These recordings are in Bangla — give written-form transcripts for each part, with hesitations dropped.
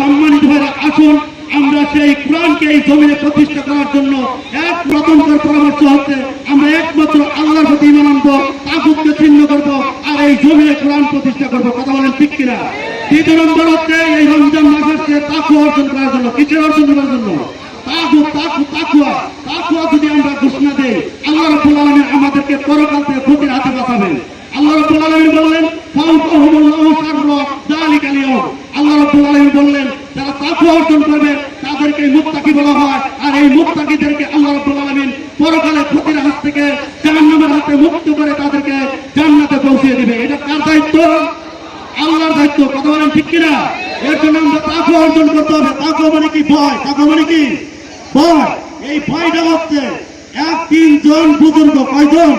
সম্মানিত ভাইরা, আসুন আমরা সেই কোরআনকে এই জমিনে প্রতিষ্ঠা করার জন্য এক প্রথমকার পরামর্শ হচ্ছে আমরা একমাত্র আল্লাহর প্রতি ঈমান আনবো, তাগুতকে ছিন্ন করবো, আর এই জমিনে কোরআন প্রতিষ্ঠা করবো। কথা বলেন ঠিক কিনা? দ্বিতীয় নম্বর হচ্ছে এই রমজান মাস হচ্ছে তাকওয়া অর্জন করার জন্য। কিসের অর্জন করার জন্য? তাকওয়া যদি আমরা ঘোষণা দেই, আল্লাহ রাব্বুল আলামিন আমাদেরকে পরকাল থেকে ক্ষতির হাতে বাঁচাবেন। আল্লাহ রাব্বুল আলামিন বললেন ফাউকাহুমুল্লাহু শাররা যালিকাল ইয়াউম। আল্লাহ রাব্বুল আলামিন বললেন যারা তাকওয়া অর্জন করবে তাদেরকে মুত্তাকি বলা হয়, আর এই মুত্তাকিদেরকে আল্লাহ রাব্বুল আলামিন পরকালে ক্ষতির হাত থেকে জাহান্নামের হাতে মুক্ত করে তাদেরকে জান্নাতে পৌঁছে দিবে। এটা কার দায়িত্ব? আল্লাহর দায়িত্ব। কথা বলেন ঠিক কিনা? এর জন্য আমরা তাকওয়া অর্জন করতে হবে। তাকওয়া মানে কি? ভয়। তাকওয়া মানে কি? ভয়। এই ভয়টা হচ্ছে তিনজন বুজুর্গ। কয়জন?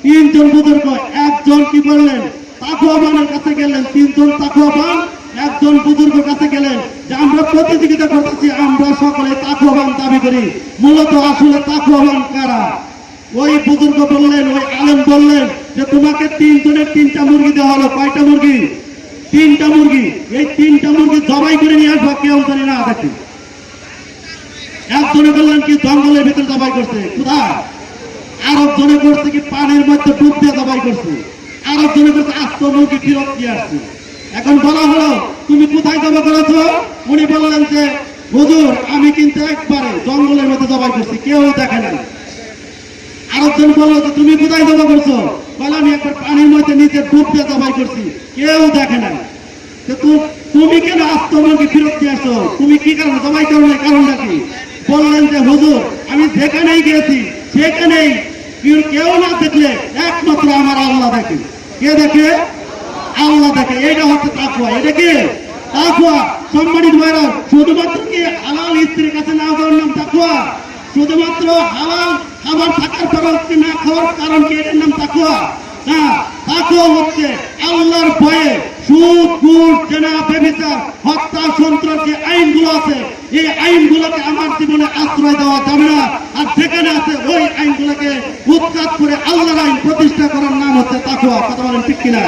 তিনজন বুজুর্গ। একজন কি বললেন? তাকওয়াবানের কাছে গেলেন। তিনজন তাকওয়াবান একজন বুজুর্গ কাছে গেলেন যে আমরা প্রতিযোগিতা করতেছি, আমরা সকলে তাকওয়াবান দাবি করি, মূলত আসলে তাকওয়াবান কারা? ওই বুজুর্গ বললেন, ওই আলেম বললেন যে তোমাকে তিনজনের তিনটা মুরগি দেওয়া হলো। কয়টা মুরগি? তিনটা মুরগি। এই তিনটা মুরগি জবাই করে নিয়ে আসবো, কেউ জানি না দেখি। একজনে বললেন কি জঙ্গলের ভিতরে জবাই করছে। কোথায়? আরেকজনে করছে কি পানির মধ্যে ডুব দিয়ে জবাই করছে। আরেকজনে করছে আস্ত মুরগি ফিরত দিয়ে আসছে। এখন বলা হলো তুমি কোথায় জবাই করেছো? উনি বললেন যে হুজুর আমি কিন্তু একবারে জঙ্গলের মধ্যে জবাই করছি, কেউ দেখে নাই। আরেকজন বললো যে তুমি কোথায় জবাই করছো? বলে আমি একবার পানির মধ্যে নিচে ডুব দিয়ে জবাই করছি, কেউ দেখে নাই। তুমি কেন আস্ত মুরগি ফিরত দিয়ে আসছো? তুমি কি কারণে জবাই করো না? কারণটা কি? বললেন যে হুজুর আমি যেখানেই গিয়েছি সেখানেই কেউ না দেখলে একমাত্র আমার আল্লাহ দেখে। কে দেখে? আল্লাহ দেখে। এটা হচ্ছে তাকওয়া। এটা কি? তাকওয়া। সম্মানিত ভাইরা, শুধুমাত্র কি হালাল স্ত্রীর কাছে না যাওয়ার নাম তাকওয়া? শুধুমাত্র হালাল খাবার থাকার পরেও কি না খাওয়ার কারণ কি এটার নাম তাকওয়া? না, তাকওয়া হচ্ছে আল্লাহর ভয়ে সুদ, ঘুষ, জেনা, ব্যভিচার, হত্যা, সন্ত্রাস যে আইনগুলো আছে এই আইনগুলোকে আমার জীবনে আশ্রয় দেওয়া যাবে না। আর যেখানে আছে ওই আইনগুলোকে উৎখাত করে আল্লাহর আইন প্রতিষ্ঠা করার নাম হচ্ছে তাকওয়া। কথা বলেন ঠিক কিনা?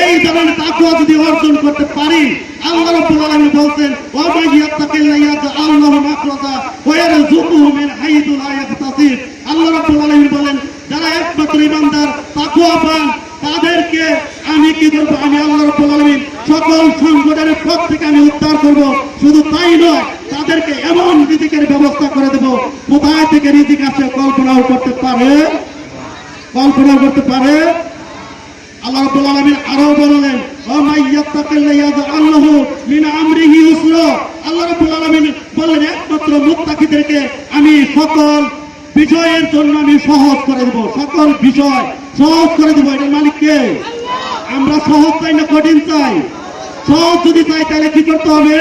এই ধরনের তাকওয়া যদি অর্জন করতে পারি, আল্লাহ রাব্বুল আলামিন বলছেন ওয়া মান ইয়াত্তাকিল্লাহ ইয়াজআল লাহু মাখরাজা ওয়া ইয়ারযুকুহু মিন হাইথু লা ইয়াহতাসিব। আল্লাহ রাব্বুল আলামিন বলেন যারা একমাত্র ঈমানদার তাকওয়াবান তাদেরকে আমি কি করব? আমি আল্লাহ রাব্বুল আলামিন সকল সংকটের পথ থেকে আমি উদ্ধার করব। শুধু তাই নয়, তাদেরকে এমন রিজিকের ব্যবস্থা করে দেব কোথায় থেকে রিজিক আসে কল্পনাও করতে পারে। আল্লাহ রাব্বুল আলামিন আরো বললেন ওয়া মান ইয়াত্তাকিল্লাহ ইয়াজআল লাহু মিন আমরিহি ইউসরা। আল্লাহ রাব্বুল আলামিন বললেন একমাত্র মুত্তাকিদেরকে আমি সকল বিষয়ের জন্য আমি সহজ করে দেব। সকল বিষয় সহজ করে দেব। এটার মালিক কে? আমরা সহজ চাই না কঠিন চাই? সহজ যদি চাই তাহলে কি করতে হবে?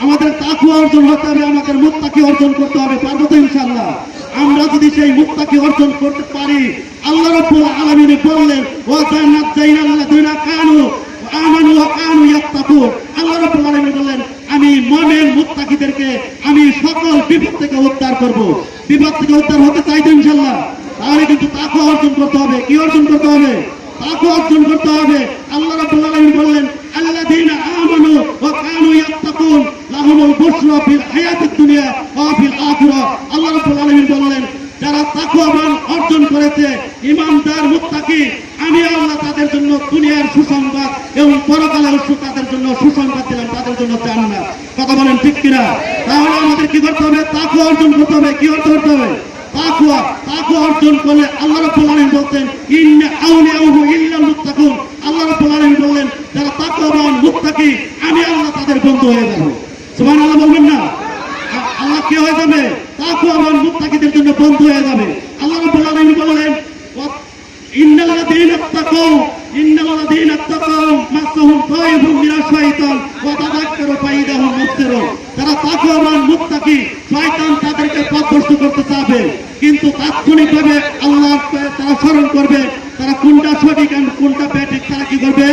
আমাদের তাকওয়া অর্জন হতে হবে, আমাদের মুত্তাকি অর্জন করতে হবে। পারবো তো ইনশাআল্লাহ? আমরা যদি সেই মুত্তাকি অর্জন করতে পারি, আল্লাহ রাব্বুল আলামিন বললেন ওয়া জান্নাতাইনাল্লাযিনা কানু আমানু ওয়া কানু ইয়াত্তাকুন। আল্লাহ রাব্বুল আলামিন বললেন আমি মুমিন মুত্তাকিদেরকে আমি সকল বিপদ থেকে উদ্ধার করব। বিপদ থেকে উদ্ধার হতে চাই তো ইনশাআল্লাহ? তাহলে কিন্তু তাকওয়া অর্জন করতে হবে। কি অর্জন করতে হবে? তাকওয়া অর্জন করতে হবে। আল্লাহ রাব্বুল আলামিন বললেন আল্লাযীনা আমানু ওয়া কানু ইয়াত্তাকুন লাহুমুল বুশরা ফিল হায়াতিদ দুনিয়া ওয়া ফিল আখিরাহ। আল্লাহ রাব্বুল আলামিন বললেন যারা তাকওয়াবান অর্জন করেছে, ঈমানদার মুত্তাকি, আমি আল্লাহ তাদের জন্য দুনিয়ার সুসংবাদ এবং পরকালের তাদের জন্য সুসংবাদ দিলাম, তাদের জন্য জান্নাত। কথা বলেন ঠিক কিনা? তাহলে আমাদের কি করতে হবে? তাকওয়া অর্জন করতে হবে। কি অর্জন করতে হবে? তাকওয়া অর্জন করলে আল্লাহ রাব্বুল আলামিন বলতেন ইন্না আউলিয়াহু ইল্লাল মুত্তাকুন। আল্লাহ রাব্বুল আলামিন বললেন যারা তাকওয়াবান মুত্তাকি আমি আল্লাহ তাদের বন্ধু হয়ে যাব। সুবহানাল্লাহ বলবেন না? আল্লাহ কি হয়ে যাবে? তাকওয়াবান মুত্তাকিদের জন্য বন্ধু হয়ে যাবে। আল্লাহ রাব্বুল আলামিন বললেন ইন্নাল্লাযীনা তাকাউ মাসসাহুম তায়িবুম মিনাশ শাইতান ওয়া তাযাক্কারু ফাইদাহুম মুবসিরুন। যারা তাকওয়াবান মুত্তাকি, শয়তান তাদেরকে পথভ্রষ্ট করতে চাবে, কিন্তু তাৎক্ষণিকভাবে আল্লাহকে তারা স্মরণ করবে, তারা কোনটা সঠিক আর কোনটা ব্যাঠিক তারা কি করবে?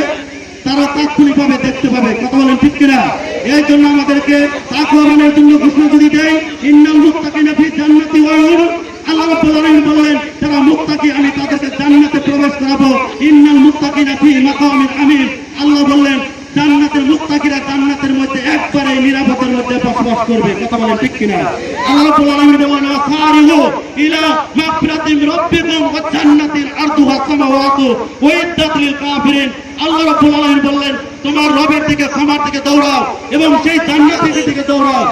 তারা তাৎক্ষণিকভাবে দেখতে পাবে। কথা বলেন ঠিক কিনা? এই জন্য আমাদেরকে তাকওয়াবানের জন্য ঘোষণা যদি দেয় ইন্নাল মুত্তাকিনা ফি জান্নাতি ওয়া উয়ুন। আল্লাহ রাব্বুল আলামিন বললেন যারা মুত্তাকি আমি তাদেরকে জান্নাতে প্রবেশ করাবো। ইন্নাল মুত্তাকিনা ফি মাকামিন আমিন। আল্লাহ বললেন জান্নাতের মুত্তাকিরা জান্নাতের মধ্যে একবারে নিরাপদের মধ্যে বসবাস করবে। কথা বলেন ঠিক কিনা? আল্লাহ রাব্বুল আলামিন বলেন ওয়াসারিহু ইলা মাগফিরাতিন রাব্বিকুম ওয়া জান্নাতিন আরদুহা সামাওয়াতু ওয়া ইদ্দাত লিল কাফিরিন। আল্লাহ রাব্বুল আলামিন বললেন তোমার রবের দিকে ক্ষমার দিকে দৌড়াও এবং সেই জান্নাতের দিকে দৌড়াও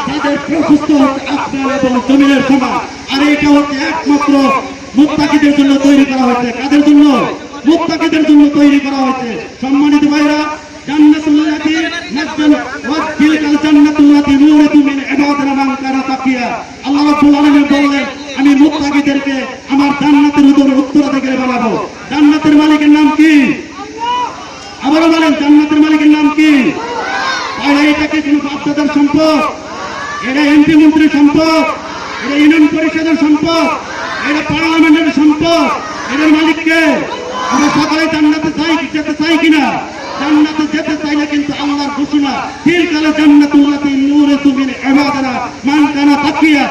যাদের প্রশস্ত হচ্ছে আসমান এবং জমিনের সমান। আর এটা হচ্ছে একমাত্র মুত্তাকিদের জন্য তৈরি করা হয়েছে। কাদের জন্য? মুত্তাকিদের জন্য তৈরি করা হয়েছে। সম্মানিত ভাইরা, জান্নাতুল্লাতি নাজ্জাল ওয়া তিলকাল জান্নাতুল্লাতি নূরাতু মিন ইবাদিনা মান কানা তাকিয়া। আল্লাহ রাব্বুল আলামিন বললেন আমি মুত্তাকিদেরকে আমার জান্নাতের উত্তরাধিকারী বানাবো। জান্নাতের মালিকের নাম কি? আবারও বলেন জান্নাতের মালিকের নাম কি? তাহলে এটা কি কোনো বাচ্চাদের সম্পদ? এটা এমপি মন্ত্রীর সম্পদ? এটা ইউনিয়ন পরিষদের সম্পদ? এটা পার্লামেন্টের সম্পদ? এটার মালিককে? আমরা সকালে জান্নাতে যেতে চাই কিনা? জান্নাতে যেতে চাইলে কিন্তু আল্লাহর ঘোষণা তিলকাল জান্নাতুল্লাতি নূরাতু মিন ইবাদিনা মান কানা তাকিয়া।